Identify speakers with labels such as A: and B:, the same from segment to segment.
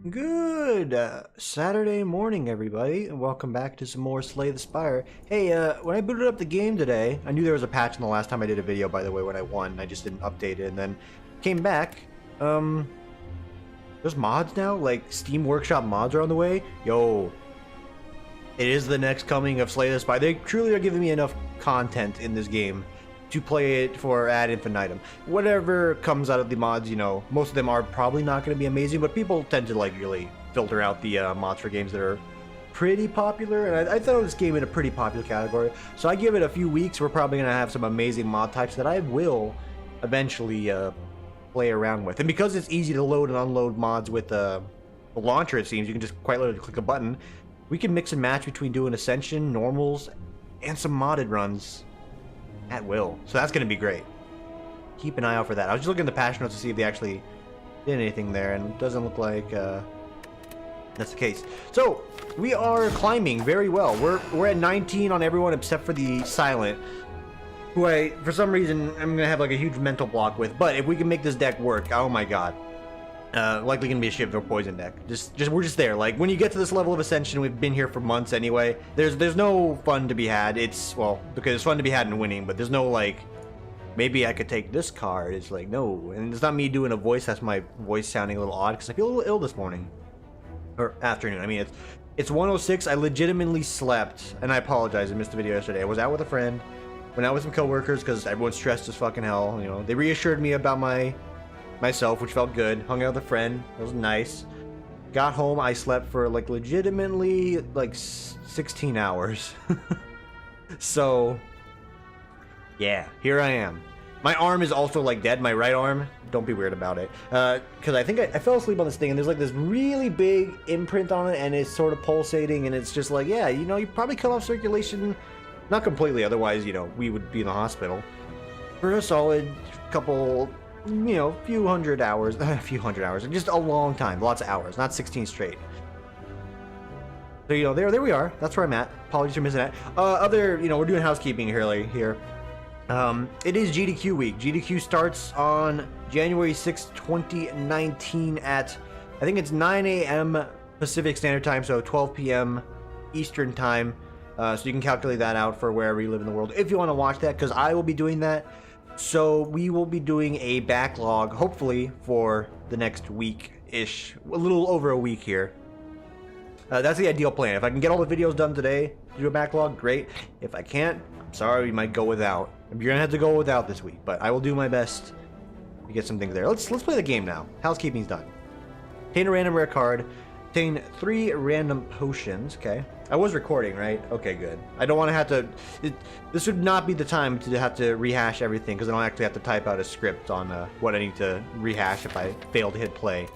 A: Good Saturday morning, everybody, and welcome back to some more Slay the Spire. Hey, when I booted up the game today, I knew there was a patch in the last time I did a video, by the way, when I won. I just didn't update it, and then came back. There's mods now? Like, Steam Workshop mods are on the way? Yo, it is the next coming of Slay the Spire. They truly are giving me enough content in this game to play it for ad infinitum. Whatever comes out of the mods, you know, most of them are probably not going to be amazing, but people tend to like really filter out the mods for games that are pretty popular, and I throw this game in a pretty popular category. So I give it a few weeks. We're probably going to have some amazing mod types that I will eventually play around with. And because it's easy to load and unload mods with the launcher, it seems, you can just quite literally click a button. We can mix and match between doing Ascension, Normals, and some modded runs at will. So that's going to be great. Keep an eye out for that. I was just looking at the patch notes to see if they actually did anything there, and it doesn't look like that's the case. So we are climbing very well. We're at 19 on everyone except for the Silent, who I, for some reason, I'm going to have like a huge mental block with. But if we can make this deck work, oh my god. Likely gonna be a shift or poison deck. We're just there. Like, when you get to this level of Ascension, we've been here for months anyway. There's no fun to be had. It's, well, because it's fun to be had in winning, but there's no like, maybe I could take this card. It's like, no. And it's not me doing a voice. That's my voice sounding a little odd because I feel a little ill this morning or afternoon. I mean, it's 1:06. I legitimately slept, and I apologize. I missed the video yesterday. I was out with a friend, went out with some coworkers because everyone's stressed as fucking hell. You know, they reassured me about myself, which felt good. Hung out with a friend. It was nice. Got home. I slept for like legitimately like 16 hours. So yeah, here I am. My arm is also like dead. My right arm. Don't be weird about it. Because I think I fell asleep on this thing, and there's like this really big imprint on it, and it's sort of pulsating, and it's just like, yeah, you know, you probably cut off circulation. Not completely, otherwise, you know, we would be in the hospital for a solid couple, you know, few hundred hours, just a long time, lots of hours, not 16 straight. So, you know, there we are. That's where I'm at. Apologies for missing that. You know, we're doing housekeeping here. It is GDQ week. GDQ starts on January 6th, 2019 at, I think it's 9 a.m. Pacific Standard Time, so 12 p.m. Eastern Time. So you can calculate that out for wherever you live in the world if you want to watch that, because I will be doing that. So we will be doing a backlog, hopefully, for the next week-ish. A little over a week here. That's the ideal plan. If I can get all the videos done today, do a backlog, great. If I can't, I'm sorry, we might go without. You're going to have to go without this week, but I will do my best to get some things there. Let's play the game now. Housekeeping's done. Obtain a random rare card. Obtain 3 random potions. Okay. I was recording, right? Okay, good. I don't want to have to... this would not be the time to have to rehash everything, because I don't actually have to type out a script on what I need to rehash if I fail to hit play.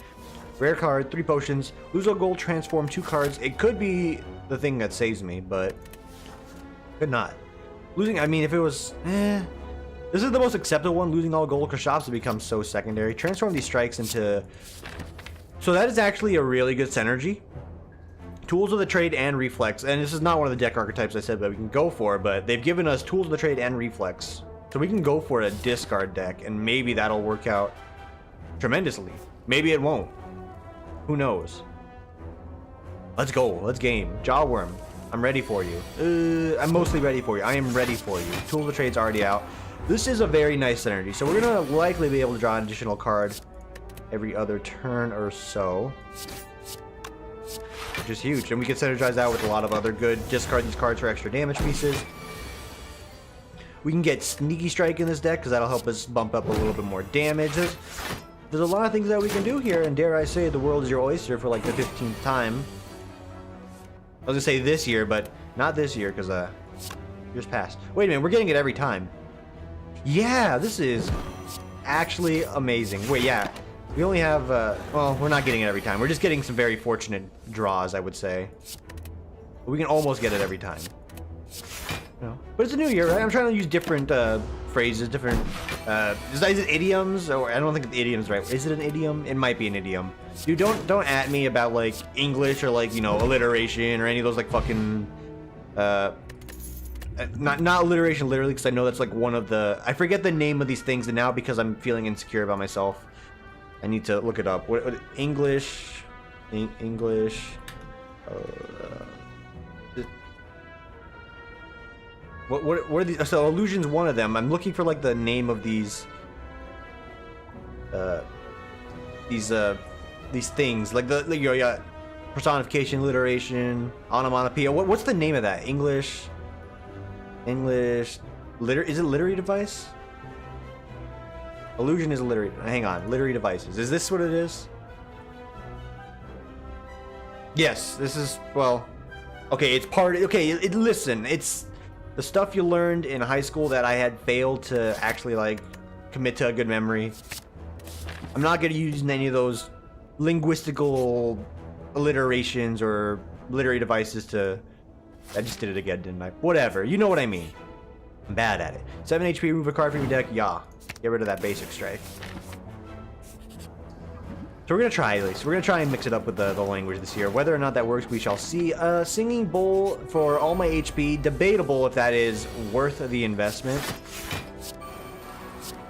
A: Rare card, 3 potions. Lose all gold, transform 2 cards. It could be the thing that saves me, but... could not. Losing... I mean, if it was... This is the most acceptable one. Losing all gold, because shops have become so secondary. Transform these strikes into... So that is actually a really good synergy. Tools of the Trade and Reflex, and this is not one of the deck archetypes I said that we can go for, but they've given us Tools of the Trade and Reflex, so we can go for a discard deck, and maybe that'll work out tremendously. Maybe it won't. Who knows? Let's go. Let's game. Jawworm. I'm ready for you. I'm mostly ready for you. I am ready for you. Tools of the Trade's already out. This is a very nice synergy, so we're gonna likely be able to draw an additional card every other turn or so, which is huge. And we can synergize that with a lot of other good. Discard these cards for extra damage pieces. We can get Sneaky Strike in this deck, because that'll help us bump up a little bit more damage. There's a lot of things that we can do here, and dare I say, the world is your oyster for like the 15th time. I was gonna say this year, but not this year, because years passed. Wait a minute, we're getting it every time. Yeah, this is actually amazing. Wait, yeah. We only have, well, we're not getting it every time. We're just getting some very fortunate draws, I would say. But we can almost get it every time. No. But it's a new year, right? I'm trying to use different phrases, different... is it idioms? Or I don't think the idiom's right. Is it an idiom? It might be an idiom. Dude, don't at me about, like, English or, like, you know, alliteration or any of those, like, fucking... not alliteration literally, because I know that's, like, one of the... I forget the name of these things, and now because I'm feeling insecure about myself, I need to look it up. What English English. What are these? So illusion's one of them. I'm looking for like the name of these things, like you got personification, alliteration, onomatopoeia. What's the name of that? English. Is it literary device? Illusion is a literary. Hang on, literary devices. Is this what it is? Yes, this is, well, okay, it's part, okay, listen, it's the stuff you learned in high school that I had failed to actually, like, commit to a good memory. I'm not going to use any of those linguistical alliterations or literary devices to... I just did it again, didn't I? Whatever, you know what I mean. I'm bad at it. 7 HP, remove a card from your deck, yeah. Get rid of that basic strike. So we're going to try, at least. We're going to try and mix it up with the language this year. Whether or not that works, we shall see. Singing Bowl for all my HP. Debatable if that is worth the investment.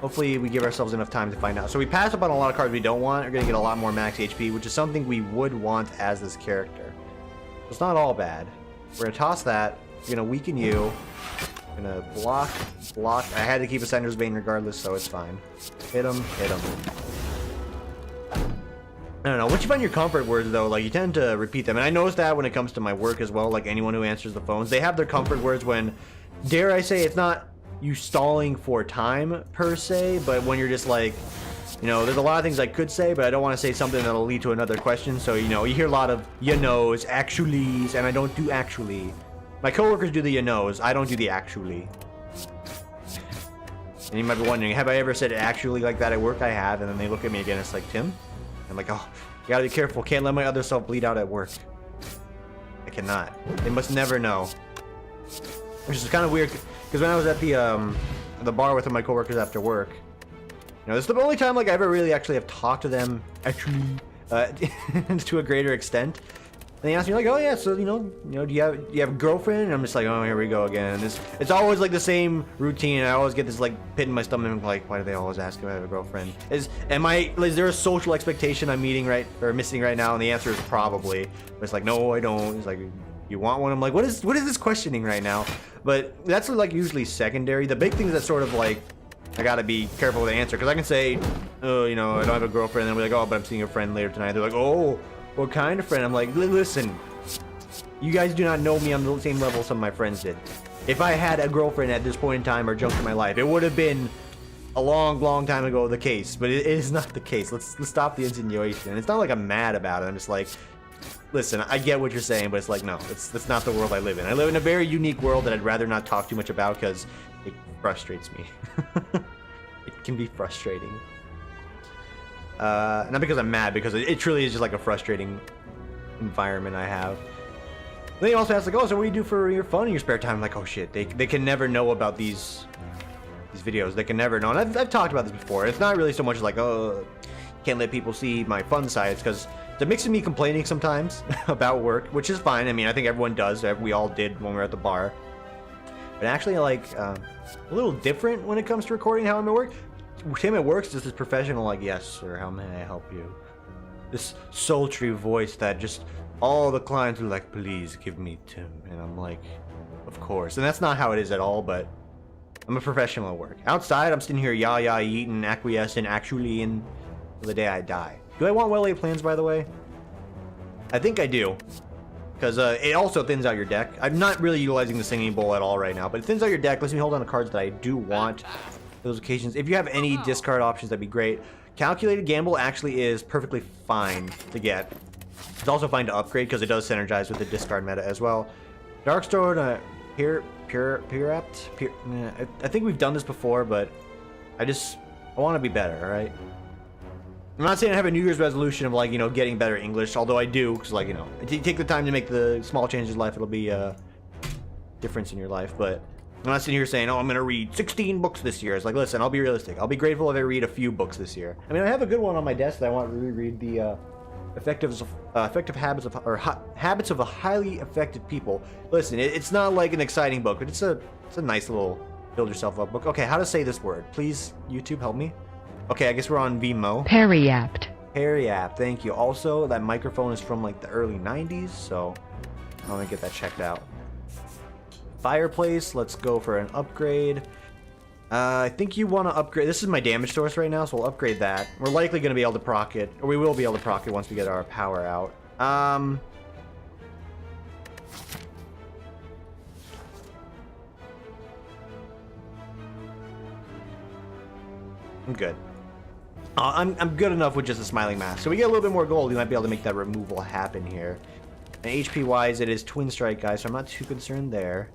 A: Hopefully we give ourselves enough time to find out. So we pass up on a lot of cards we don't want. We're going to get a lot more max HP, which is something we would want as this character. So it's not all bad. We're going to toss that. We're going to weaken you. I'm going to block. I had to keep a Sender's Bane regardless, so it's fine. Hit him. I don't know. Once you find your comfort words, though, like, you tend to repeat them. And I noticed that when it comes to my work as well, like anyone who answers the phones. They have their comfort words when, dare I say, it's not you stalling for time, per se, but when you're just like, you know, there's a lot of things I could say, but I don't want to say something that'll lead to another question. So, you know, you hear a lot of you knows, actuallys, and I don't do actually. My coworkers do the you knows. I don't do the actually. And you might be wondering, have I ever said actually like that at work? I have, and then they look at me again, it's like, Tim? I'm like, oh, you gotta be careful. Can't let my other self bleed out at work. I cannot. They must never know. Which is kind of weird, because when I was at the bar with my coworkers after work, you know, this is the only time like I ever really actually have talked to them actually to a greater extent. And they asked me like, oh yeah, so you know, do you have a girlfriend? And I'm just like, oh, here we go again. And it's always like the same routine. I always get this like pit in my stomach, like, why do they always ask if I have a girlfriend? Is there a social expectation I'm missing right now? And the answer is probably. But it's like, no, I don't. It's like, you want one? I'm like, what is this questioning right now? But that's like usually secondary. The big thing is that sort of like, I gotta be careful with the answer, because I can say, oh, you know, I don't have a girlfriend, and they'll be like, oh, but I'm seeing a friend later tonight. They're like, oh, what kind of friend? I'm like, listen, you guys do not know me on the same level some of my friends did. If I had a girlfriend at this point in time or juncture in my life, it would have been a long time ago the case, but it is not the case. Let's stop the insinuation. And it's not like I'm mad about it. I'm just like, listen, I get what you're saying, but it's like, no, that's not the world I live in. I live in a very unique world that I'd rather not talk too much about because it frustrates me. It can be frustrating. Not because I'm mad, because it truly is just like a frustrating environment I have. Then he also asks like, oh, so what do you do for your fun in your spare time? I'm like, oh shit, they can never know about these videos. They can never know. And I've talked about this before. It's not really so much like, oh, can't let people see my fun sides, because it's a mix of me complaining sometimes about work, which is fine. I mean, I think everyone does. We all did when we were at the bar. But actually, like, a little different when it comes to recording how I'm at work. Tim at work's just this professional, like, yes, sir, how may I help you? This sultry voice that just all the clients are like, please give me Tim. And I'm like, of course. And that's not how it is at all, but I'm a professional at work. Outside, I'm sitting here eating, acquiescing, actually, in the day I die. Do I want well-laid plans, by the way? I think I do. Because it also thins out your deck. I'm not really utilizing the Singing Bowl at all right now, but it thins out your deck, lets me hold on to cards that I do want for those occasions. If you have any discard options, that'd be great. Calculated Gamble actually is perfectly fine to get. It's also fine to upgrade because it does synergize with the discard meta as well. Darkstone, I think we've done this before, but I want to be better, alright? I'm not saying I have a New Year's resolution of, like, you know, getting better English, although I do, because, like, you know, take the time to make the small changes in life, it'll be a difference in your life, but I'm not sitting here saying, oh, I'm going to read 16 books this year. It's like, listen, I'll be realistic. I'll be grateful if I read a few books this year. I mean, I have a good one on my desk that I want to reread, the Effective Habits of a Highly Effective People. Listen, it's not like an exciting book, but it's a nice little build yourself up book. Okay, how to say this word? Please, YouTube, help me. Okay, I guess we're on Vimo.
B: Periapt.
A: Harry app, thank you. Also, that microphone is from like the early 90s, so I'm gonna get that checked out. Fireplace, let's go for an upgrade. I think you want to upgrade. This is my damage source right now, so we'll upgrade that. We're likely going to be able to proc it, or we will be able to proc it once we get our power out. I'm good. I'm good enough with just a smiling mask. So we get a little bit more gold, we might be able to make that removal happen here. And HP wise, it is Twin Strike, guys, so I'm not too concerned there.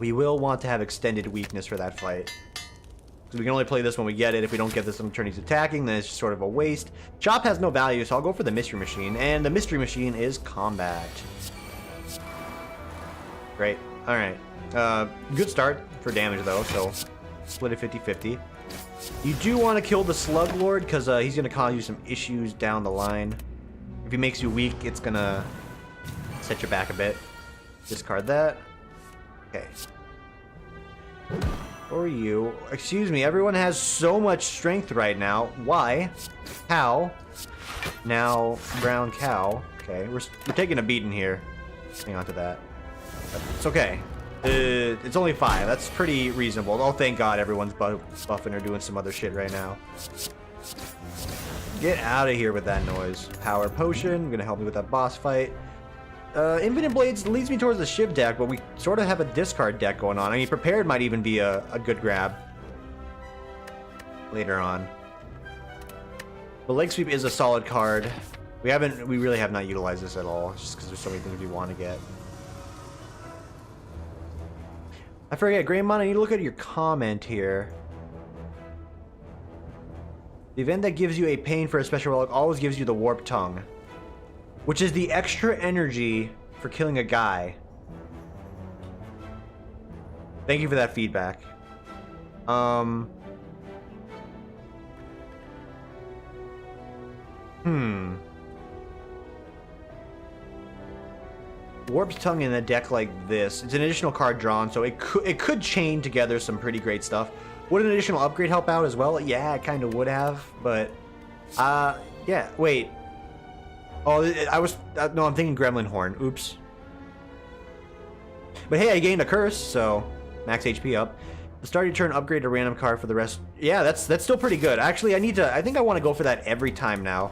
A: We will want to have extended weakness for that fight. So we can only play this when we get it. If we don't get this when turn he's attacking, then it's just sort of a waste. Chop has no value, so I'll go for the Mystery Machine. And the Mystery Machine is combat. Great. Alright. Good start for damage, though, so split it 50-50. You do want to kill the Slug Lord, because he's going to cause you some issues down the line. If he makes you weak, it's going to set you back a bit. Discard that. Okay. Or you. Excuse me, everyone has so much strength right now. Why? How? Now, brown cow. Okay, we're taking a beating here. Hang on to that. It's okay. It's only 5. That's pretty reasonable. Oh, thank God everyone's buffing or doing some other shit right now. Get out of here with that noise. Power Potion. Gonna help me with that boss fight. Infinite Blades leads me towards the Shiv deck, but we sort of have a discard deck going on. I mean, Prepared might even be a good grab later on. But Leg Sweep is a solid card. We really have not utilized this at all, just because there's so many things we want to get. I forget, Greymon, I need to look at your comment here. The event that gives you a pain for a special relic always gives you the Warp Tongue, which is the extra energy for killing a guy. Thank you for that feedback. Warp's Tongue in a deck like this, it's an additional card drawn, so it could chain together some pretty great stuff. Would an additional upgrade help out as well? Yeah, it kind of would have, but yeah, wait. Oh, no, I'm thinking Gremlin Horn. Oops. But hey, I gained a curse, so max HP up. The start of your turn, upgrade a random card for the rest. Yeah, that's still pretty good. Actually, I think I want to go for that every time now.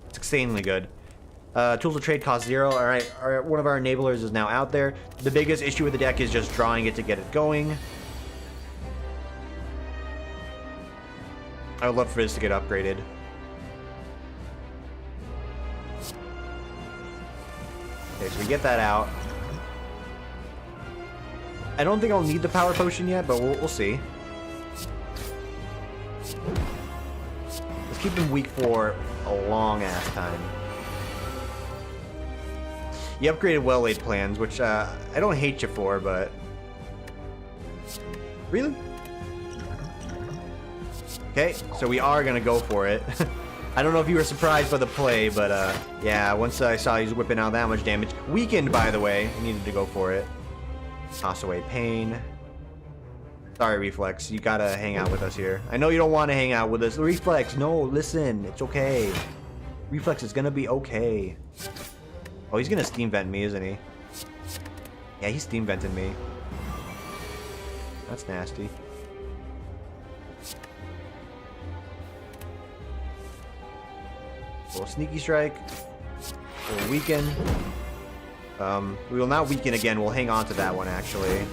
A: It's insanely good. Tools of Trade cost 0. All right, one of our enablers is now out there. The biggest issue with the deck is just drawing it to get it going. I would love for this to get upgraded. Okay, so we get that out. I don't think I'll need the Power Potion yet, but we'll see. Let's keep him weak for a long-ass time. You upgraded well-laid plans, which I don't hate you for, but... Really? Okay, so we are gonna go for it. I don't know if you were surprised by the play, but yeah, once I saw he's whipping out that much damage. Weakened, by the way. I needed to go for it. Toss away pain. Sorry, Reflex. You gotta hang out with us here. I know you don't want to hang out with us. Reflex, no, listen. It's okay. Reflex is gonna be okay. Oh, he's gonna Steam Vent me, isn't he? Yeah, he's Steam Venting me. That's nasty. We'll Sneaky Strike. We'll weaken. We will not weaken again. We'll hang on to that one, actually.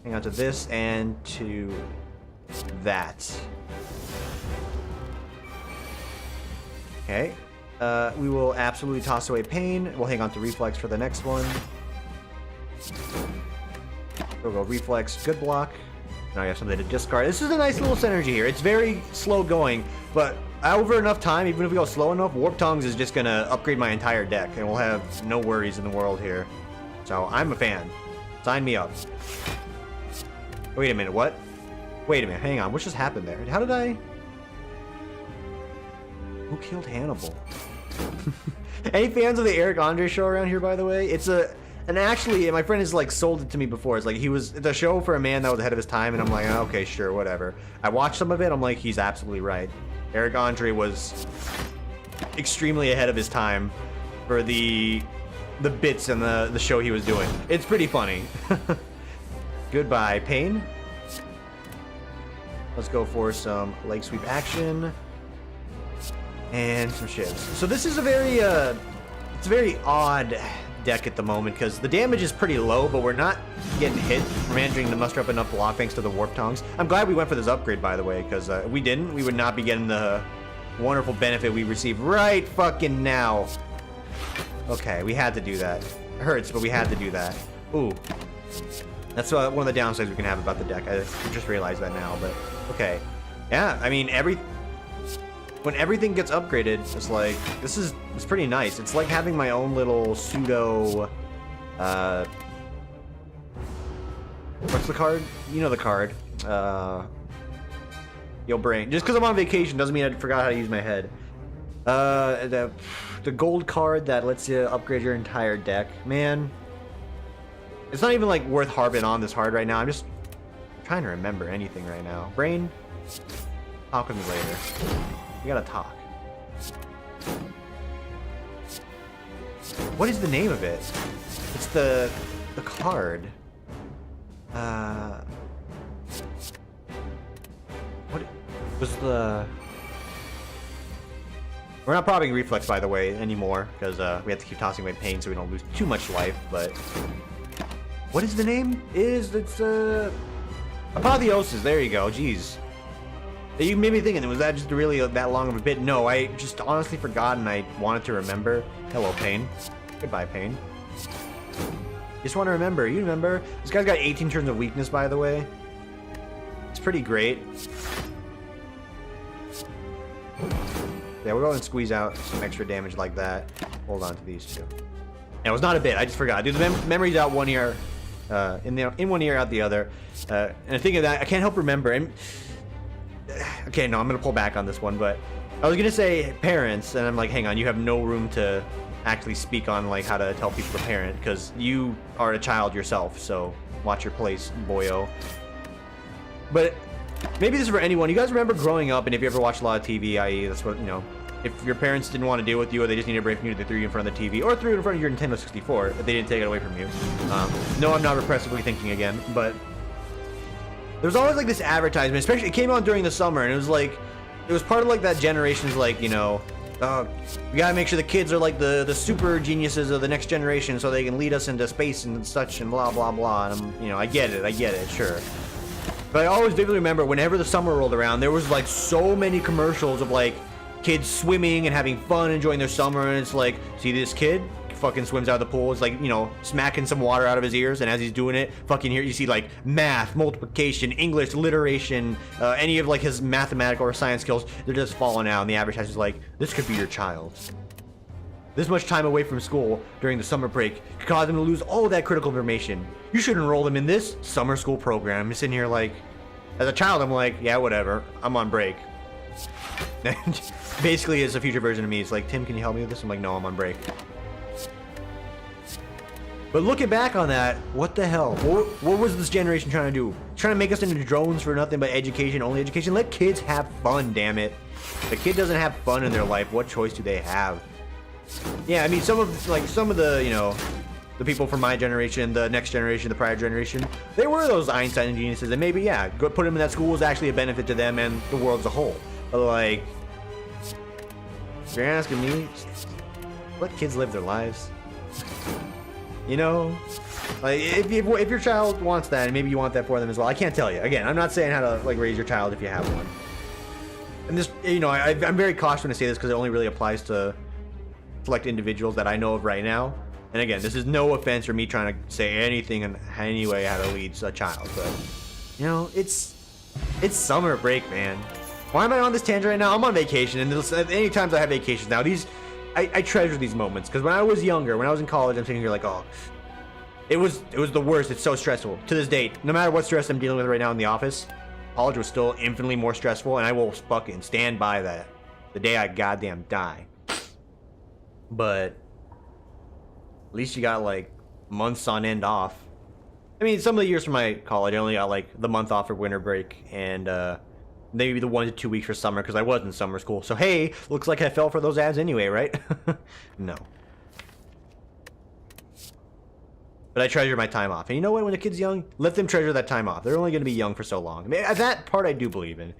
A: Hang on to this and to that. Okay. We will absolutely toss away pain. We'll hang on to Reflex for the next one. We'll go Reflex, good block. Now I have something to discard. This is a nice little synergy here. It's very slow going, but over enough time, even if we go slow enough, Warp Tongues is just gonna upgrade my entire deck, and we'll have no worries in the world here. So I'm a fan. Sign me up. Wait a minute, what? Wait a minute, hang on. What just happened there? How did I... Who killed Hannibal? Any fans of the Eric Andre show around here, by the way? It's a... And actually, my friend has like sold it to me before. It's like it's a show for a man that was ahead of his time, and I'm like, oh, okay, sure, whatever. I watched some of it. I'm like, he's absolutely right. Eric Andre was extremely ahead of his time for the bits and the show he was doing. It's pretty funny. Goodbye, Pain. Let's go for some leg sweep action and some shivs. So this is a very it's a very odd deck at the moment because the damage is pretty low, but we're not getting hit. We're managing to muster up enough block thanks to the warp tongues. I'm glad we went for this upgrade, by the way, because if we didn't, we would not be getting the wonderful benefit we receive right fucking now. Okay, we had to do that. It hurts, but we had to do that. Ooh. That's one of the downsides we can have about the deck. I just realized that now, but okay. Yeah, I mean, when everything gets upgraded, it's like, it's pretty nice. It's like having my own little pseudo, what's the card? You know the card. Yo, brain. Just because I'm on vacation doesn't mean I forgot how to use my head. The gold card that lets you upgrade your entire deck. Man, it's not even like worth harping on this hard right now. I'm just trying to remember anything right now. Brain, talk with me later. We gotta talk. What is the name of it? It's the card. What was the... We're not propping reflex, by the way, anymore, because we have to keep tossing away pain so we don't lose too much life, but... What is the name? It's Apotheosis, there you go, jeez. You made me thinking, was that just really that long of a bit? No, I just honestly forgot and I wanted to remember. Hello, Pain. Goodbye, Pain. Just want to remember. You remember? This guy's got 18 turns of weakness, by the way. It's pretty great. Yeah, we'll go and squeeze out some extra damage like that. Hold on to these two. And it was not a bit. I just forgot. Dude, the memory's out one ear, in one ear, out the other. And I think of that, I can't help remember. And okay, no, I'm gonna pull back on this one. But I was gonna say parents, and I'm like, hang on, you have no room to actually speak on like how to tell people to parent because you are a child yourself. So watch your place, boyo. But maybe this is for anyone. You guys remember growing up, and if you ever watched a lot of TV, i.e., that's what, you know, if your parents didn't want to deal with you or they just needed a break from you, they threw you in front of the TV or threw you in front of your Nintendo 64 if they didn't take it away from you. No, I'm not repressively thinking again, but there was always like this advertisement, especially it came out during the summer, and it was like, it was part of like that generation's like, you know, we gotta make sure the kids are like the super geniuses of the next generation so they can lead us into space and such and blah blah blah. And I'm, you know, I get it, sure. But I always vividly remember whenever the summer rolled around, there was like so many commercials of like kids swimming and having fun, enjoying their summer, and it's like, see this kid fucking swims out of the pool, it's like, you know, smacking some water out of his ears, and as he's doing it, fucking here you see like math, multiplication, English, alliteration, any of like his mathematical or science skills, they're just falling out, and the advertiser's like, this could be your child. This much time away from school during the summer break could cause them to lose all of that critical information. You should enroll them in this summer school program. I'm sitting here like, as a child, I'm like, yeah, whatever, I'm on break. Basically, it's a future version of me. It's like, Tim, can you help me with this? I'm like, no, I'm on break. But looking back on that, what the hell? What was this generation trying to do? Trying to make us into drones for nothing but education, only education? Let kids have fun, damn it. If a kid doesn't have fun in their life, what choice do they have? Yeah, I mean, some of the, you know, the people from my generation, the next generation, the prior generation, they were those Einstein geniuses, and maybe, yeah, put them in that school was actually a benefit to them and the world as a whole. But like, if you're asking me, let kids live their lives. You know, like if your child wants that, and maybe you want that for them as well. I can't tell you. Again, I'm not saying how to like raise your child if you have one. And this, you know, I'm very cautious when I say this because it only really applies to select individuals that I know of right now. And again, this is no offense for me trying to say anything in any way how to lead a child, but you know, it's summer break, man. Why am I on this tangent right now? I'm on vacation, and any times I have vacations now, I treasure these moments, because when I was younger, when I was in college, I'm sitting here like, oh, it was the worst. It's so stressful. To this date, no matter what stress I'm dealing with right now in the office, college was still infinitely more stressful, and I will fucking stand by that the day I goddamn die. But at least you got like months on end off. I mean, some of the years from my college, I only got like the month off for winter break, and Maybe the 1 to 2 weeks for summer, because I was in summer school. So hey, looks like I fell for those ads anyway, right? No. But I treasure my time off. And you know what? When a kid's young, let them treasure that time off. They're only going to be young for so long. I mean, that part I do believe in.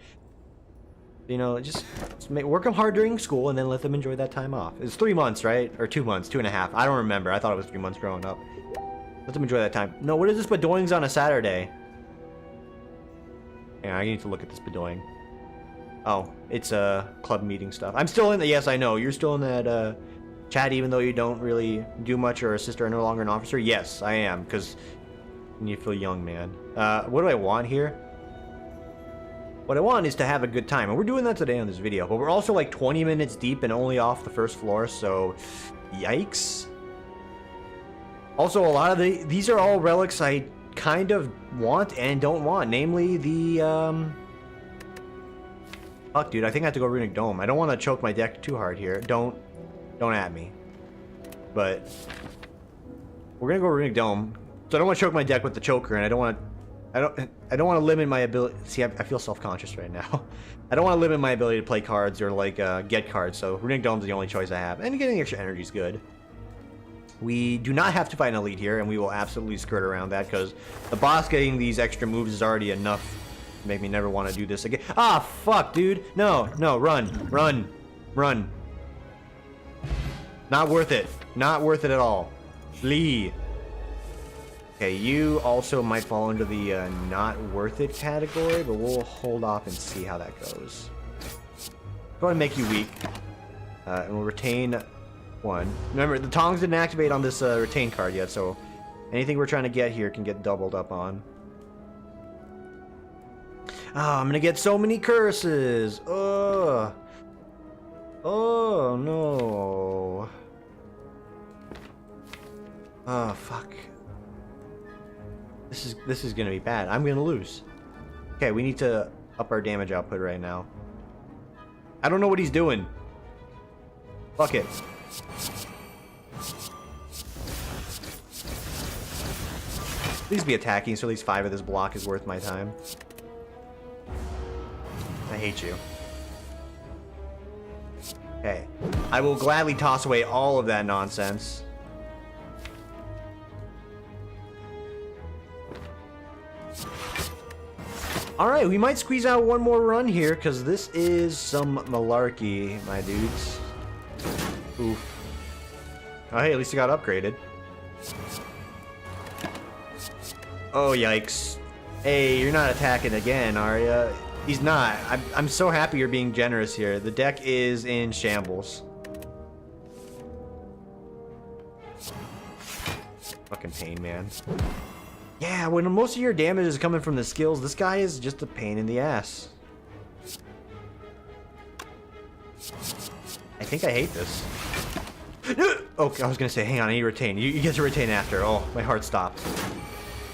A: You know, just work them hard during school and then let them enjoy that time off. It's 3 months, right? Or 2 months, 2.5. I don't remember. I thought it was 3 months growing up. Let them enjoy that time. No, what is this Bedoying's on a Saturday? Yeah, I need to look at this Bedoying. Oh, it's club meeting stuff. I'm still in the, yes, I know. You're still in that chat even though you don't really do much or a sister are no longer an officer? Yes, I am, because you feel young, man. What do I want here? What I want is to have a good time, and we're doing that today on this video, but we're also like 20 minutes deep and only off the first floor, so yikes. Also, a lot of these are all relics I kind of want and don't want, namely the, fuck, dude, I think I have to go Runic Dome. I don't want to choke my deck too hard here. Don't at me. But we're gonna go Runic Dome. So I don't want to choke my deck with the choker, and I don't want to limit my ability. See, I feel self-conscious right now. I don't want to limit my ability to play cards or like get cards. So Runic Dome's the only choice I have, and getting extra energy is good. We do not have to fight an elite here, and we will absolutely skirt around that because the boss getting these extra moves is already enough to make me never want to do this again. Ah, fuck, dude. No, run. Not worth it. Not worth it at all. Flee. Okay, you also might fall into the not worth it category, but we'll hold off and see how that goes. Go ahead and make you weak. And we'll retain 1. Remember, the tongs didn't activate on this retain card yet, so anything we're trying to get here can get doubled up on. Oh, I'm gonna get so many curses. Ugh. Oh no. Oh fuck. This is gonna be bad. I'm gonna lose. Okay, we need to up our damage output right now. I don't know what he's doing. Fuck it. Please be attacking, so at least 5 of this block is worth my time. I hate you. Okay. I will gladly toss away all of that nonsense. Alright, we might squeeze out one more run here, because this is some malarkey, my dudes. Oof. Oh, hey, at least it got upgraded. Oh, yikes. Hey, you're not attacking again, are ya? He's not. I'm so happy you're being generous here. The deck is in shambles. Fucking pain, man. Yeah, when most of your damage is coming from the skills, this guy is just a pain in the ass. I think I hate this. Okay, I was gonna say, hang on, I need to retain. You get to retain after. Oh, my heart stopped.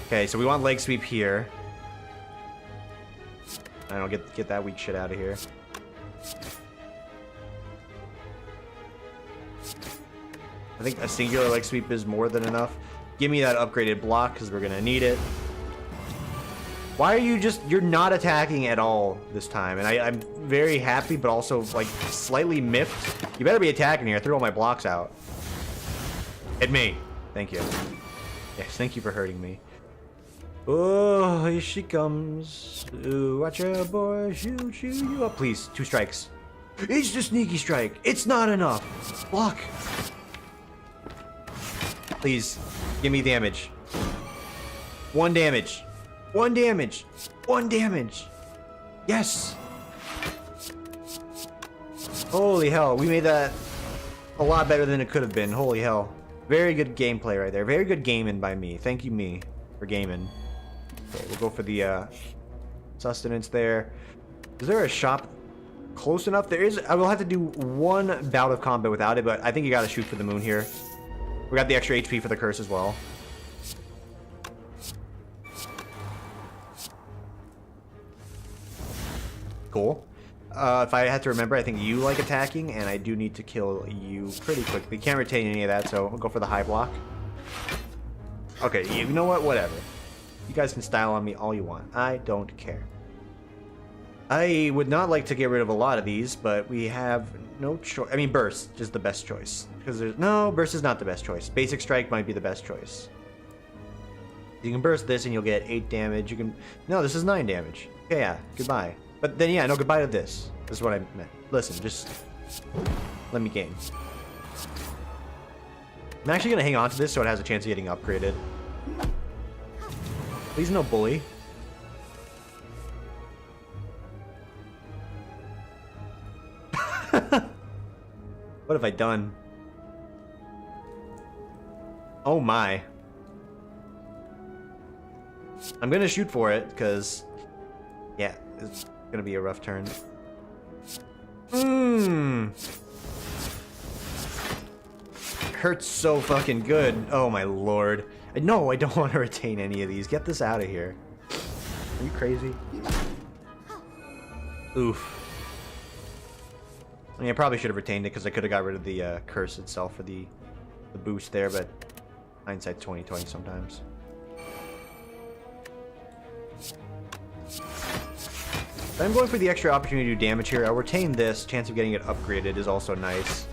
A: Okay, so we want leg sweep here. I don't get that weak shit out of here. I think a singular leg sweep is more than enough. Give me that upgraded block because we're gonna need it. Why are you're not attacking at all this time? And I'm very happy, but also like slightly miffed. You better be attacking here. I threw all my blocks out. Hit me. Thank you. Yes, thank you for hurting me. Oh, here she comes. Ooh, watch out, boy. Shoot you up. Please, 2 strikes. It's the sneaky strike. It's not enough. Block. Please, give me damage. 1 damage. 1 damage. 1 damage. Yes. Holy hell. We made that a lot better than it could have been. Holy hell. Very good gameplay right there. Very good gaming by me. Thank you, me, for gaming. Okay, we'll go for the sustenance there. Is there a shop close enough? There is. I will have to do 1 bout of combat without it, but I think you gotta shoot for the moon here. We got the extra HP for the curse as well. Cool. If I had to remember, I think you like attacking, and I do need to kill you pretty quickly. Can't retain any of that, so we'll go for the high block. Okay, you know what? Whatever. You guys can style on me all you want. I don't care. I would not like to get rid of a lot of these, but we have no choice. I mean, Burst is the best choice. Because there's... No, Burst is not the best choice. Basic Strike might be the best choice. You can burst this and you'll get 8 damage. You can... No, this is 9 damage. Okay, yeah, goodbye. But then, yeah, no, goodbye to this. This is what I meant. Listen, just... let me game. I'm actually going to hang on to this so it has a chance of getting upgraded. Please no bully. What have I done? Oh my. I'm gonna shoot for it, because... yeah, it's gonna be a rough turn. Hurts so fucking good. Oh my lord. No, I don't want to retain any of these. Get this out of here. Are you crazy? Oof. I mean, I probably should have retained it because I could have got rid of the curse itself for the boost there, but hindsight's 20/20 sometimes. I'm going for the extra opportunity to do damage here. I'll retain this. Chance of getting it upgraded is also nice.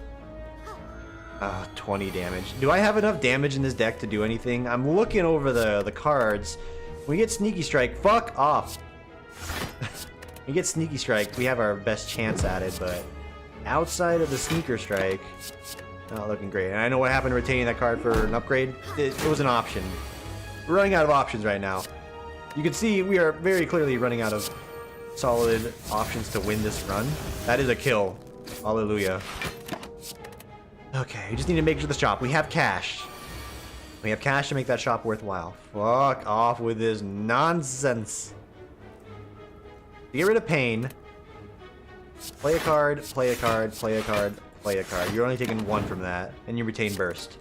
A: 20 damage. Do I have enough damage in this deck to do anything? I'm looking over the cards. When we get Sneaky Strike, fuck off. When we get Sneaky Strike, we have our best chance at it, but outside of the Sneaker Strike, not looking great. And I know what happened to retaining that card for an upgrade. It was an option. We're running out of options right now. You can see we are very clearly running out of solid options to win this run. That is a kill. Hallelujah. Okay, we just need to make sure the shop. We have cash. We have cash to make that shop worthwhile. Fuck off with this nonsense. To get rid of pain, play a card, play a card, play a card, play a card. You're only taking 1 from that, and you retain burst.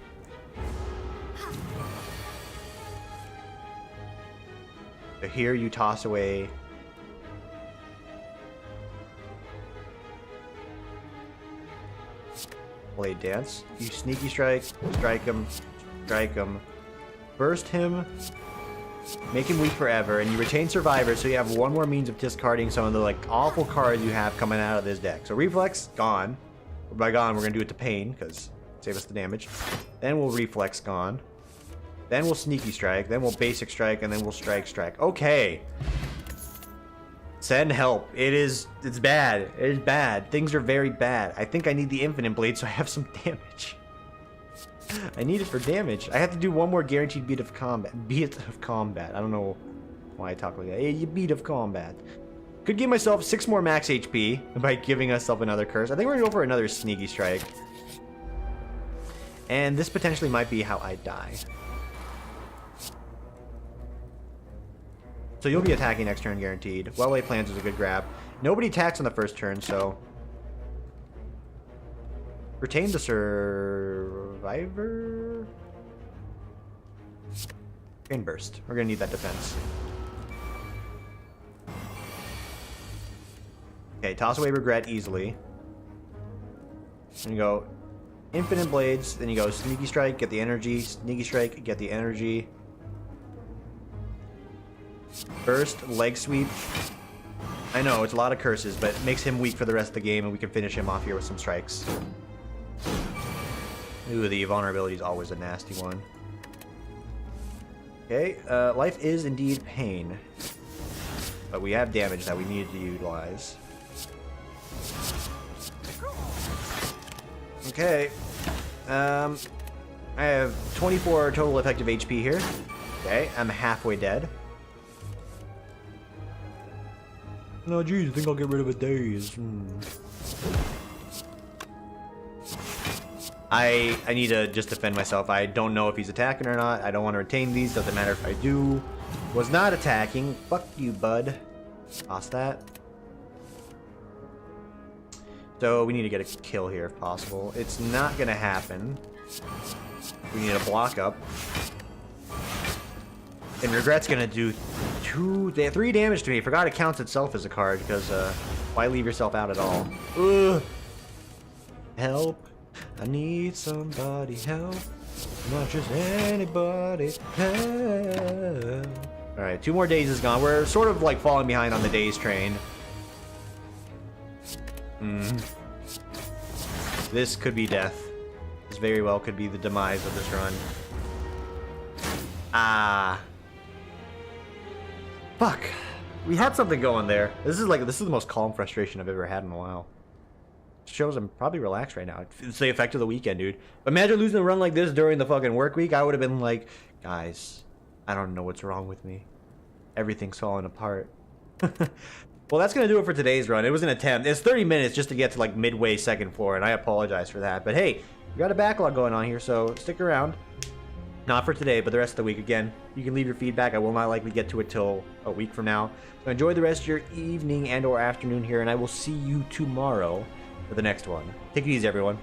A: So here you toss away... Blade Dance. You Sneaky Strike, strike him, burst him, make him weak forever, and you retain Survivor, so you have 1 more means of discarding some of the like awful cards you have coming out of this deck. So Reflex, gone. By gone, we're gonna do it to Pain, because save us the damage. Then we'll Reflex, gone. Then we'll Sneaky Strike, then we'll Basic Strike, and then we'll Strike. Okay. Send help. It's bad. It is bad. Things are very bad. I think I need the Infinite Blade so I have some damage. I need it for damage. I have to do 1 more guaranteed beat of combat. Beat of combat. I don't know why I talk like that. A beat of combat. Could give myself 6 more max HP by giving myself another curse. I think we're gonna go for another Sneaky Strike. And this potentially might be how I die. So you'll be attacking next turn guaranteed. Well-laid plans is a good grab. Nobody attacks on the first turn, so... Retain the Survivor? Pain Burst. We're gonna need that defense. Okay, toss away Regret easily. And you go Infinite Blades, then you go Sneaky Strike, get the energy, Sneaky Strike, get the energy. Burst, leg sweep. I know, it's a lot of curses, but it makes him weak for the rest of the game, and we can finish him off here with some strikes. Ooh, the vulnerability is always a nasty one. Okay, life is indeed pain. But we have damage that we needed to utilize. Okay. I have 24 total effective HP here. Okay, I'm halfway dead. No, geez, I think I'll get rid of a daze. I need to just defend myself. I don't know if he's attacking or not. I don't want to retain these. Doesn't matter if I do. Was not attacking. Fuck you, bud. Toss that. So we need to get a kill here if possible. It's not going to happen. We need a block up. And Regret's going to do 3 damage to me. I forgot it counts itself as a card because why leave yourself out at all? Ugh. Help. I need somebody help. Not just anybody help. Alright, 2 more days is gone. We're sort of like falling behind on the days train. This could be death. This very well could be the demise of this run. Ah. Fuck. We had something going there. This is the most calm frustration I've ever had in a while. Shows I'm probably relaxed right now. It's the effect of the weekend, dude. But imagine losing a run like this during the fucking work week. I would have been like, guys, I don't know what's wrong with me. Everything's falling apart. Well, that's going to do it for today's run. It was an attempt. It's 30 minutes just to get to like midway second floor, and I apologize for that. But hey, we got a backlog going on here, so stick around. Not for today, but the rest of the week. Again, you can leave your feedback. I will not likely get to it till a week from now. So enjoy the rest of your evening and or afternoon here, and I will see you tomorrow for the next one. Take it easy, everyone.